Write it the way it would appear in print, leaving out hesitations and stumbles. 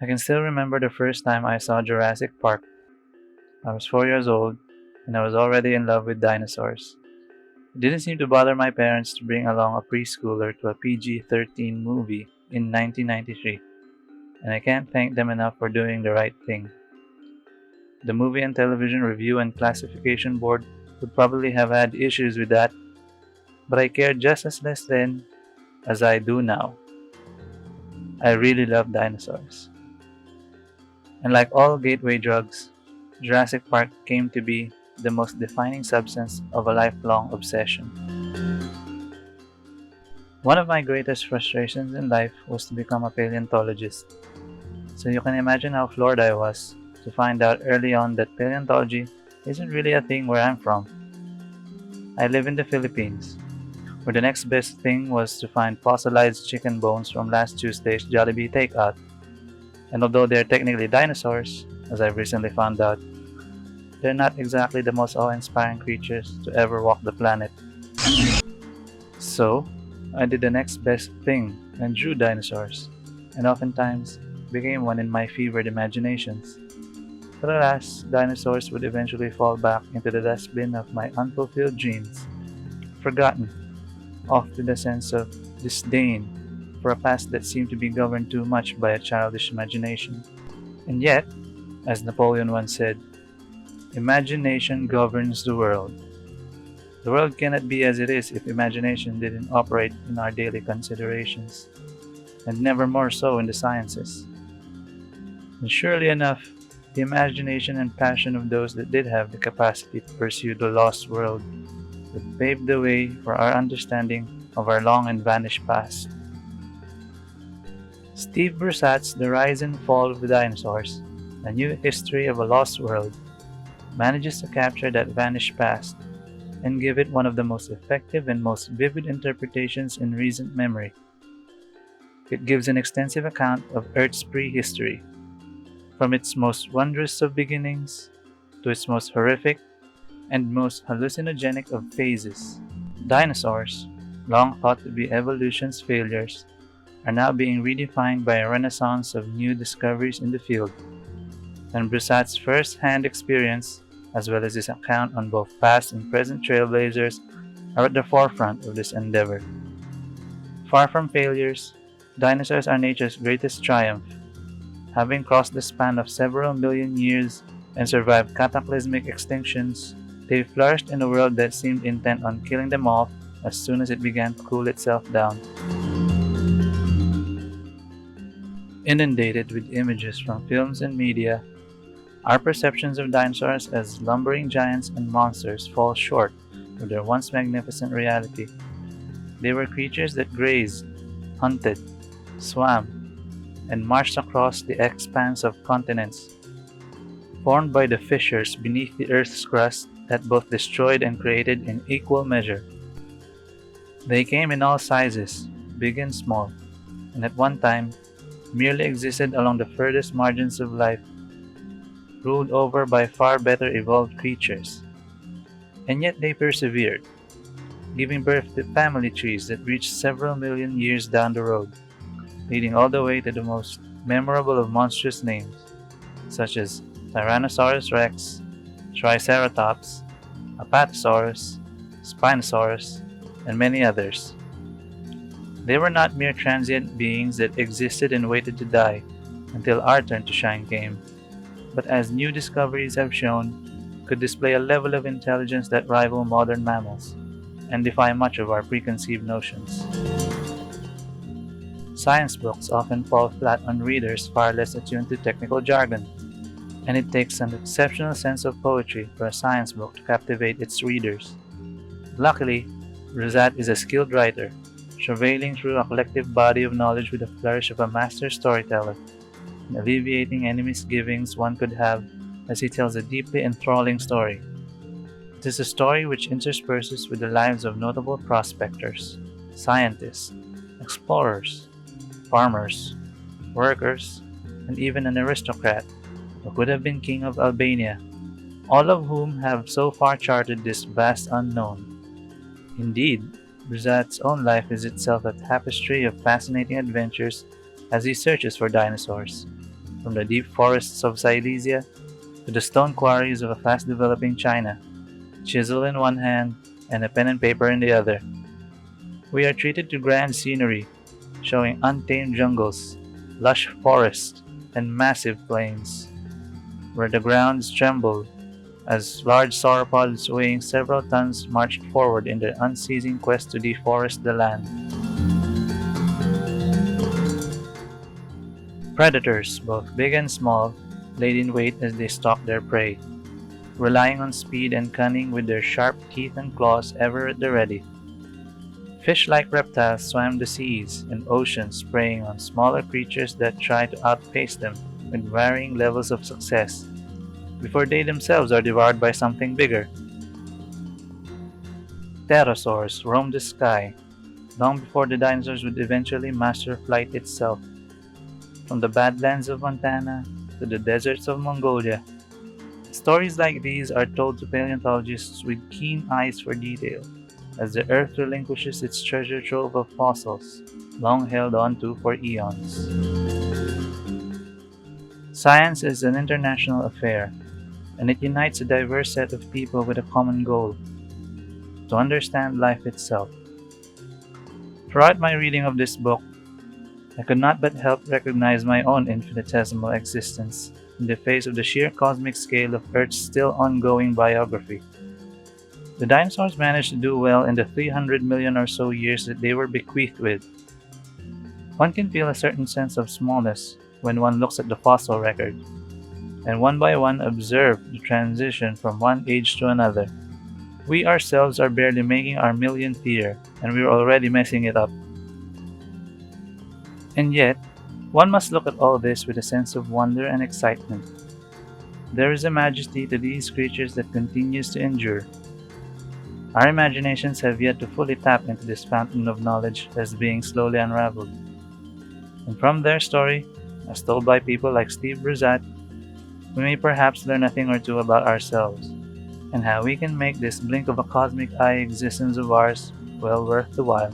I can still remember the first time I saw Jurassic Park. I was 4 years old, and I was already in love with dinosaurs. It didn't seem to bother my parents to bring along a preschooler to a PG-13 movie in 1993, and I can't thank them enough for doing the right thing. The Movie and Television Review and Classification Board would probably have had issues with that, but I cared just as less then as I do now. I really love dinosaurs. And like all gateway drugs, Jurassic Park came to be the most defining substance of a lifelong obsession. One of my greatest frustrations in life was to become a paleontologist. So you can imagine how floored I was to find out early on that paleontology isn't really a thing where I'm from. I live in the Philippines, where the next best thing was to find fossilized chicken bones from last Tuesday's Jollibee takeout. And although they're technically dinosaurs, as I've recently found out, they're not exactly the most awe-inspiring creatures to ever walk the planet. So, I did the next best thing and drew dinosaurs, and oftentimes became one in my fevered imaginations. But alas, dinosaurs would eventually fall back into the dustbin of my unfulfilled dreams, forgotten, off with a sense of disdain for a past that seemed to be governed too much by a childish imagination. And yet, as Napoleon once said, imagination governs the world. The world cannot be as it is if imagination didn't operate in our daily considerations, and never more so in the sciences. And surely enough, the imagination and passion of those that did have the capacity to pursue the lost world would pave the way for our understanding of our long and vanished past. Steve Brusatt's The Rise and Fall of the Dinosaurs, A New History of a Lost World, manages to capture that vanished past and give it one of the most effective and most vivid interpretations in recent memory. It gives an extensive account of Earth's prehistory, from its most wondrous of beginnings to its most horrific and most hallucinogenic of phases. Dinosaurs, long thought to be evolution's failures, are now being redefined by a renaissance of new discoveries in the field, and Brusatt's first-hand experience, as well as his account on both past and present trailblazers, are at the forefront of this endeavor. Far from failures, dinosaurs are nature's greatest triumph. Having crossed the span of several million years and survived cataclysmic extinctions, they flourished in a world that seemed intent on killing them off as soon as it began to cool itself down. Inundated with images from films and media, our perceptions of dinosaurs as lumbering giants and monsters fall short of their once magnificent reality. They were creatures that grazed, hunted, swam, and marched across the expanse of continents, formed by the fissures beneath the Earth's crust that both destroyed and created in equal measure. They came in all sizes, big and small, and at one time merely existed along the furthest margins of life, ruled over by far better evolved creatures. And yet they persevered, giving birth to family trees that reached several million years down the road, leading all the way to the most memorable of monstrous names, such as Tyrannosaurus rex, Triceratops, Apatosaurus, Spinosaurus, and many others. They were not mere transient beings that existed and waited to die until our turn to shine came, but as new discoveries have shown, could display a level of intelligence that rival modern mammals and defy much of our preconceived notions. Science books often fall flat on readers far less attuned to technical jargon, and it takes an exceptional sense of poetry for a science book to captivate its readers. Luckily, Brusatt is a skilled writer, travailing through a collective body of knowledge with the flourish of a master storyteller, and alleviating any misgivings one could have as he tells a deeply enthralling story. It is a story which intersperses with the lives of notable prospectors, scientists, explorers, farmers, workers, and even an aristocrat who could have been king of Albania, all of whom have so far charted this vast unknown. Indeed, Brusatt's own life is itself a tapestry of fascinating adventures as he searches for dinosaurs, from the deep forests of Silesia to the stone quarries of a fast developing China, chisel in one hand and a pen and paper in the other. We are treated to grand scenery, showing untamed jungles, lush forests, and massive plains, where the grounds tremble as large sauropods weighing several tons marched forward in their unceasing quest to deforest the land. Predators, both big and small, laid in wait as they stalked their prey, relying on speed and cunning with their sharp teeth and claws ever at the ready. Fish-like reptiles swam the seas and oceans preying on smaller creatures that try to outpace them with varying levels of success before they themselves are devoured by something bigger. Pterosaurs roamed the sky long before the dinosaurs would eventually master flight itself. From the badlands of Montana to the deserts of Mongolia, stories like these are told to paleontologists with keen eyes for detail as the Earth relinquishes its treasure trove of fossils, long held onto for eons. Science is an international affair, and it unites a diverse set of people with a common goal: to understand life itself. Throughout my reading of this book, I could not but help recognize my own infinitesimal existence in the face of the sheer cosmic scale of Earth's still ongoing biography. The dinosaurs managed to do well in the 300 million or so years that they were bequeathed with. One can feel a certain sense of smallness when one looks at the fossil record, and one by one observe the transition from one age to another. We ourselves are barely making our millionth year, and we're already messing it up. And yet, one must look at all this with a sense of wonder and excitement. There is a majesty to these creatures that continues to endure. Our imaginations have yet to fully tap into this fountain of knowledge that is being slowly unraveled. And from their story, as told by people like Steve Brusatte, we may perhaps learn a thing or two about ourselves, and how we can make this blink of a cosmic eye existence of ours well worth the while.